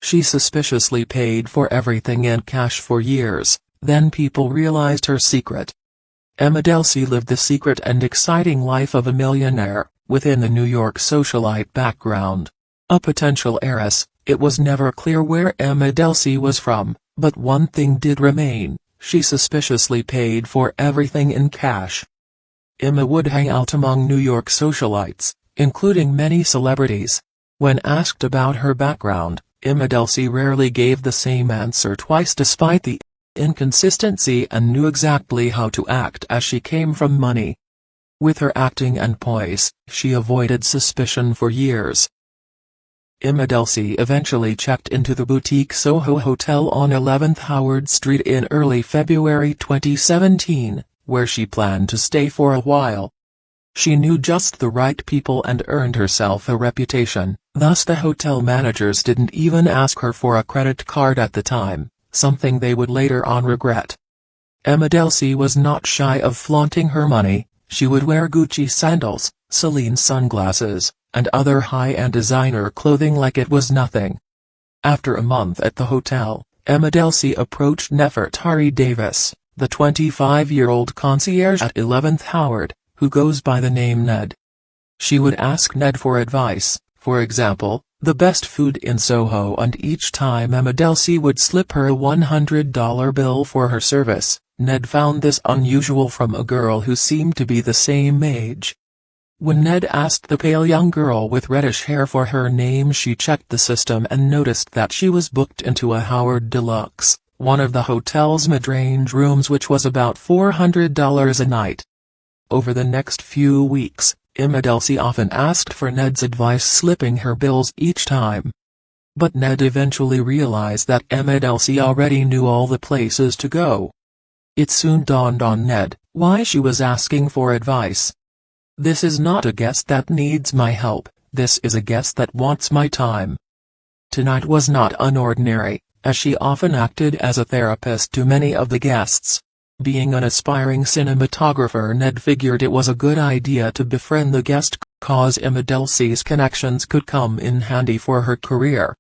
She suspiciously paid for everything in cash for years, then people realized her secret. Emma Delsey lived the secret and exciting life of a millionaire, within the New York socialite background. A potential heiress, it was never clear where Emma Delsey was from, but one thing did remain: she suspiciously paid for everything in cash. Emma would hang out among New York socialites, including many celebrities. When asked about her background, Emma Delsey rarely gave the same answer twice despite the inconsistency, and knew exactly how to act as she came from money. With her acting and poise, she avoided suspicion for years. Emma Delsey eventually checked into the boutique Soho Hotel on 11th Howard Street in early February 2017, where she planned to stay for a while. She knew just the right people and earned herself a reputation, thus the hotel managers didn't even ask her for a credit card at the time, something they would later on regret. Emma Delsey was not shy of flaunting her money. She would wear Gucci sandals, Celine sunglasses, and other high-end designer clothing like it was nothing. After a month at the hotel, Emma Delsey approached Nefertari Davis, the 25-year-old concierge at 11th Howard, who goes by the name Ned. She would ask Ned for advice, for example, the best food in Soho, and each time Emma Delsey would slip her a $100 bill for her service. Ned found this unusual from a girl who seemed to be the same age. When Ned asked the pale young girl with reddish hair for her name, she checked the system and noticed that she was booked into a Howard Deluxe, one of the hotel's mid-range rooms, which was about $400 a night. Over the next few weeks, Emma Delsey often asked for Ned's advice, slipping her bills each time. But Ned eventually realized that Emma Delsey already knew all the places to go. It soon dawned on Ned why she was asking for advice. "This is not a guest that needs my help, this is a guest that wants my time." Tonight was not unordinary, as she often acted as a therapist to many of the guests. Being an aspiring cinematographer, Ned figured it was a good idea to befriend the guest, cause Emma Delsey's connections could come in handy for her career.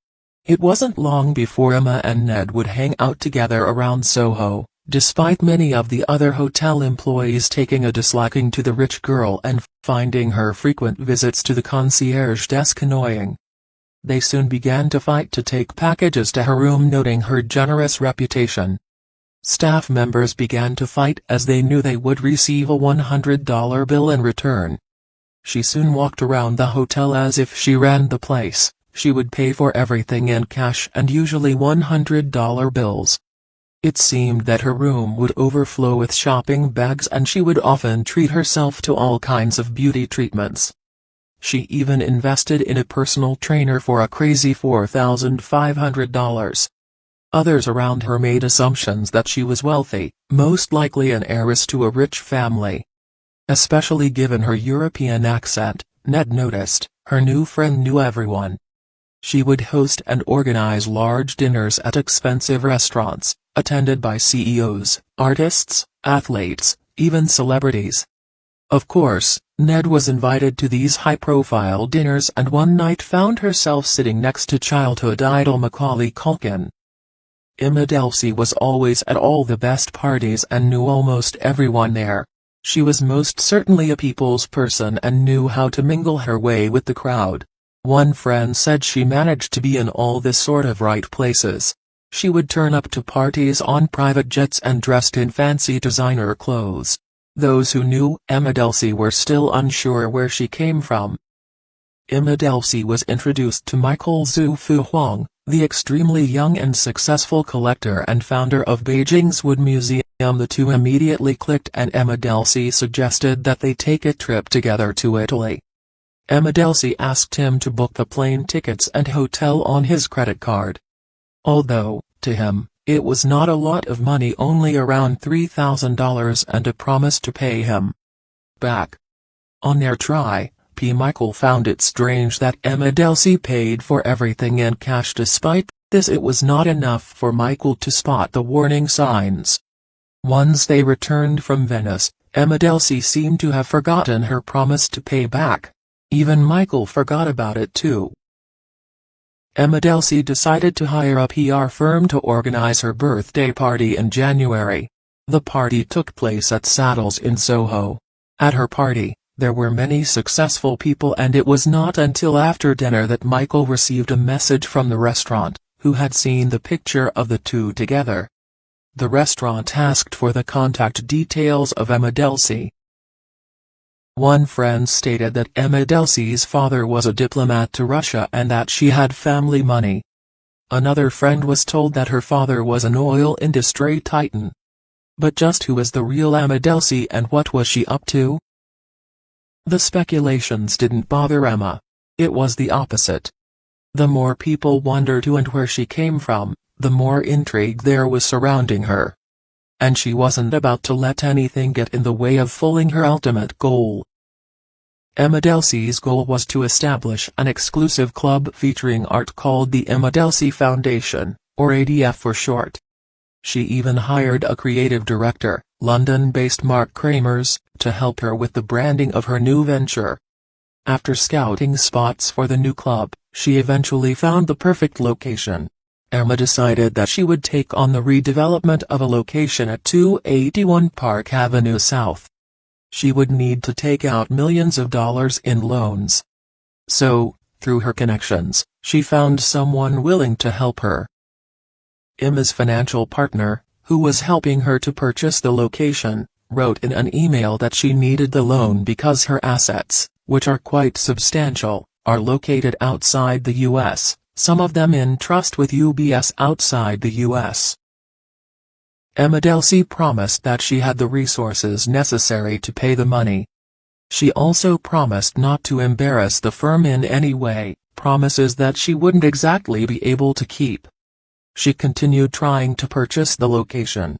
It wasn't long before Emma and Ned would hang out together around Soho, despite many of the other hotel employees taking a disliking to the rich girl and finding her frequent visits to the concierge desk annoying. They soon began to fight to take packages to her room, noting her generous reputation. Staff members began to fight as they knew they would receive a $100 bill in return. She soon walked around the hotel as if she ran the place. She would pay for everything in cash and usually $100 bills. It seemed that her room would overflow with shopping bags, and she would often treat herself to all kinds of beauty treatments. She even invested in a personal trainer for a crazy $4,500. Others around her made assumptions that she was wealthy, most likely an heiress to a rich family. Especially given her European accent, Ned noticed, her new friend knew everyone. She would host and organize large dinners at expensive restaurants, attended by CEOs, artists, athletes, even celebrities. Of course, Ned was invited to these high-profile dinners, and one night found herself sitting next to childhood idol Macaulay Culkin. Emma Delsey was always at all the best parties and knew almost everyone there. She was most certainly a people's person and knew how to mingle her way with the crowd. One friend said she managed to be in all the sort of right places. She would turn up to parties on private jets and dressed in fancy designer clothes. Those who knew Emma Delsey were still unsure where she came from. Emma Delsey was introduced to Michael Zhu Fu Huang, the extremely young and successful collector and founder of Beijing's Wood Museum. The two immediately clicked, and Emma Delsey suggested that they take a trip together to Italy. Emma Delsey asked him to book the plane tickets and hotel on his credit card. Although, to him, it was not a lot of money, only around $3,000, and a promise to pay him back. On their try, Michael found it strange that Emma Delsey paid for everything in cash. Despite this, it was not enough for Michael to spot the warning signs. Once they returned from Venice, Emma Delsey seemed to have forgotten her promise to pay back. Even Michael forgot about it too. Emma Delsey decided to hire a PR firm to organize her birthday party in January. The party took place at Saddles in Soho. At her party, there were many successful people, and it was not until after dinner that Michael received a message from the restaurant, who had seen the picture of the two together. The restaurant asked for the contact details of Emma Delsey. One friend stated that Emma Delsey's father was a diplomat to Russia and that she had family money. Another friend was told that her father was an oil industry titan. But just who was the real Emma Delsey, and what was she up to? The speculations didn't bother Emma. It was the opposite. The more people wondered who and where she came from, the more intrigue there was surrounding her. And she wasn't about to let anything get in the way of fulfilling her ultimate goal. Emma Delsey's goal was to establish an exclusive club featuring art called the Emma Delsey Foundation, or ADF for short. She even hired a creative director, London-based Mark Kramers, to help her with the branding of her new venture. After scouting spots for the new club, she eventually found the perfect location. Emma decided that she would take on the redevelopment of a location at 281 Park Avenue South. She would need to take out millions of dollars in loans. So, through her connections, she found someone willing to help her. Emma's financial partner, who was helping her to purchase the location, wrote in an email that she needed the loan because her assets, which are quite substantial, are located outside the U.S., some of them in trust with UBS outside the U.S. Emma Delsey promised that she had the resources necessary to pay the money. She also promised not to embarrass the firm in any way, promises that she wouldn't exactly be able to keep. She continued trying to purchase the location.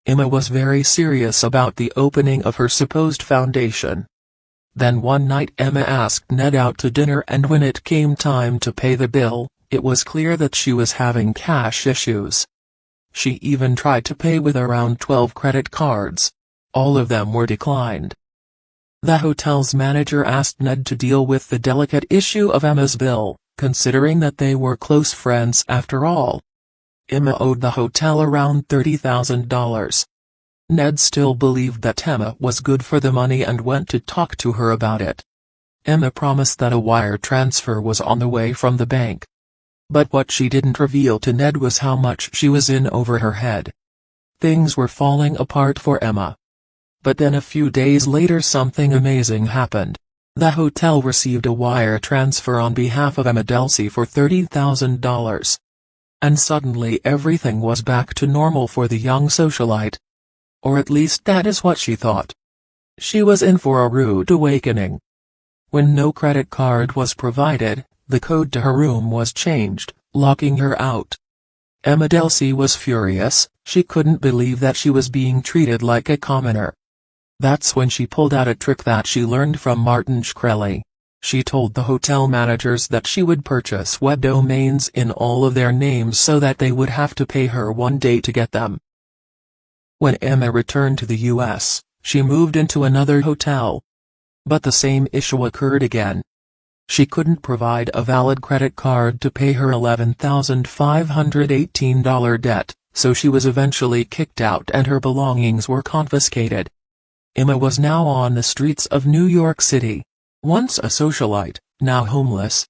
Emma was very serious about the opening of her supposed foundation. Then one night Emma asked Ned out to dinner, and when it came time to pay the bill, it was clear that she was having cash issues. She even tried to pay with around 12 credit cards. All of them were declined. The hotel's manager asked Ned to deal with the delicate issue of Emma's bill, considering that they were close friends after all. Emma owed the hotel around $30,000. Ned still believed that Emma was good for the money and went to talk to her about it. Emma promised that a wire transfer was on the way from the bank. But what she didn't reveal to Ned was how much she was in over her head. Things were falling apart for Emma. But then a few days later something amazing happened. The hotel received a wire transfer on behalf of Emma Delsey for $30,000. And suddenly everything was back to normal for the young socialite. Or at least that is what she thought. She was in for a rude awakening. When no credit card was provided, the code to her room was changed, locking her out. Emma Delsey was furious. She couldn't believe that she was being treated like a commoner. That's when she pulled out a trick that she learned from Martin Shkreli. She told the hotel managers that she would purchase web domains in all of their names so that they would have to pay her one day to get them. When Emma returned to the U.S., she moved into another hotel. But the same issue occurred again. She couldn't provide a valid credit card to pay her $11,518 debt, so she was eventually kicked out and her belongings were confiscated. Emma was now on the streets of New York City. Once a socialite, now homeless.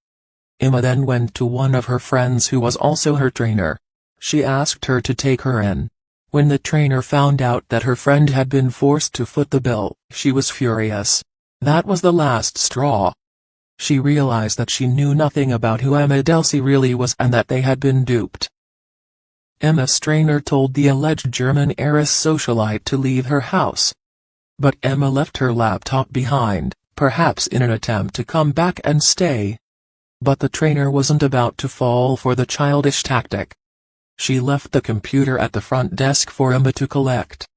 Emma then went to one of her friends who was also her trainer. She asked her to take her in. When the trainer found out that her friend had been forced to foot the bill, she was furious. That was the last straw. She realized that she knew nothing about who Emma Delsey really was and that they had been duped. Emma's trainer told the alleged German heiress socialite to leave her house. But Emma left her laptop behind, perhaps in an attempt to come back and stay. But the trainer wasn't about to fall for the childish tactic. She left the computer at the front desk for Emma to collect.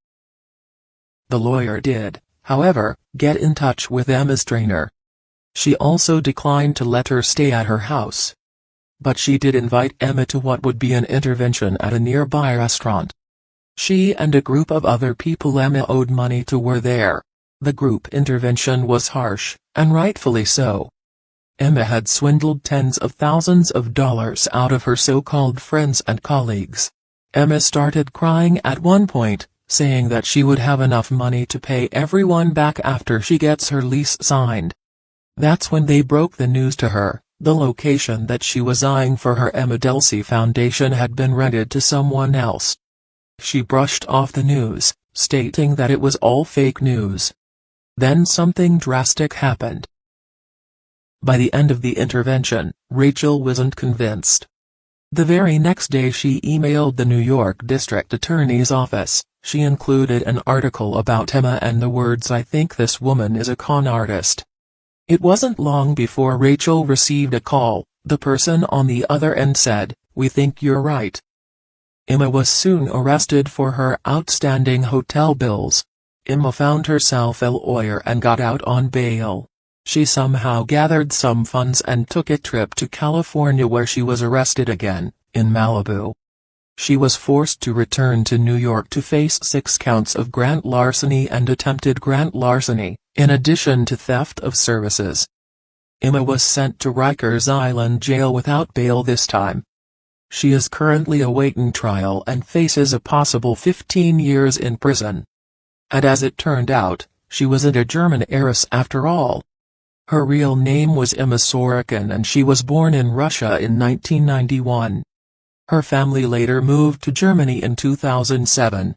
The lawyer did, however, get in touch with Emma's trainer. She also declined to let her stay at her house. But she did invite Emma to what would be an intervention at a nearby restaurant. She and a group of other people Emma owed money to were there. The group intervention was harsh, and rightfully so. Emma had swindled tens of thousands of dollars out of her so-called friends and colleagues. Emma started crying at one point, saying that she would have enough money to pay everyone back after she gets her lease signed. That's when they broke the news to her. The location that she was eyeing for her Emma Delsey Foundation had been rented to someone else. She brushed off the news, stating that it was all fake news. Then something drastic happened. By the end of the intervention, Rachel wasn't convinced. The very next day she emailed the New York District Attorney's office. She included an article about Emma and the words, "I think this woman is a con artist." It wasn't long before Rachel received a call. The person on the other end said, "We think you're right." Emma was soon arrested for her outstanding hotel bills. Emma found herself a lawyer and got out on bail. She somehow gathered some funds and took a trip to California, where she was arrested again, in Malibu. She was forced to return to New York to face 6 counts of grand larceny and attempted grand larceny, in addition to theft of services. Emma was sent to Rikers Island jail without bail this time. She is currently awaiting trial and faces a possible 15 years in prison. And as it turned out, she wasn't a German heiress after all. Her real name was Emma Sorokin, and she was born in Russia in 1991. Her family later moved to Germany in 2007.